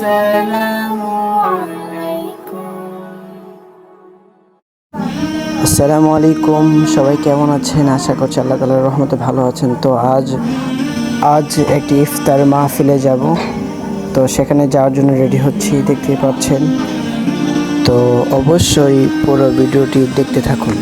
আসসালামু আলাইকুম। সবাই কেমন আছেন? আশা করছি আল্লাহ তাআলার রহমতে ভালো আছেন। তো আজ একটি ইফতার মাহফিলে যাব, তো সেখানে যাওয়ার জন্য রেডি হচ্ছি, দেখতেই পাচ্ছেন। তো অবশ্যই পুরো ভিডিওটি দেখতে থাকুন।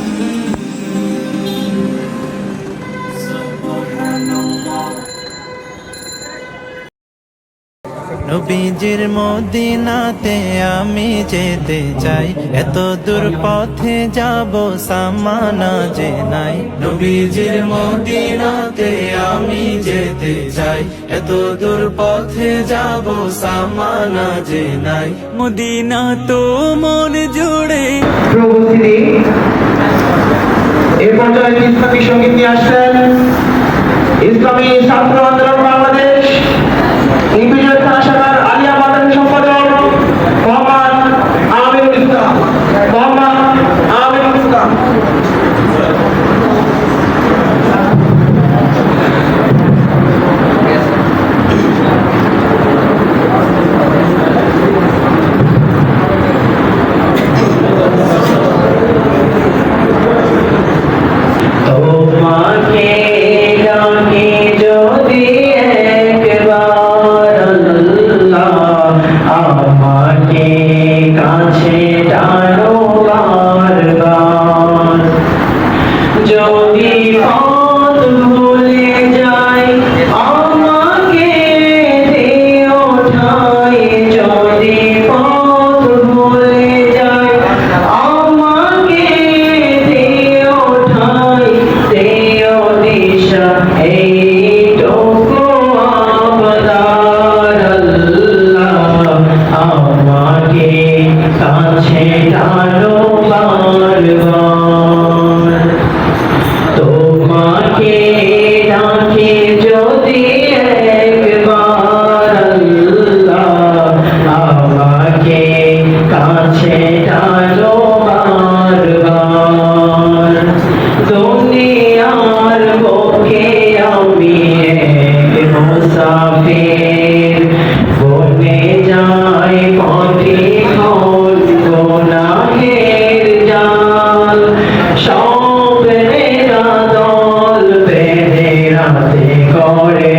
নবীজির মদিনাতে আমি যেতে চাই, এত দূর পথে যাব সামানা যে নাই। নবীজির মদিনাতে আমি যেতে চাই, এত দূর পথে যাব সামানা যে নাই। মদিনা তো মন জুড়ে এই পর্যায়ে ইসলামী সঙ্গীত নিয়ে আসছেন ইসলামী ছাত্র আন্দোলন বাংলাদেশ ইংরেজি থানা শাখার আলিয়া মাদ্রাসা সম্পাদক মোহাম্মদ আমিনুল ইসলাম। তোমাকে ডাকি যদি একবার আল্লাহ, আমাকে কাছে টানো বারবার। যদি পথ ভুলে যাই আমাকে দিও ঠাই, যদি পথ ভুলে যাই আমাকে দিও ঠাই, দিও দিশা এইটুকু আবদার আল্লাহ, আমাকে কাছে টানো বারবার। তোমাকে ডাকি যদি একবার আল্লাহ, আমাকে কাছে টানো বারবার। দুনিয়ার বুকে আমি এক মুসাফির, বনে যাই পথে ঘোর গুনাহের জাল। সব মেরা দল বেঁধে রাতে করে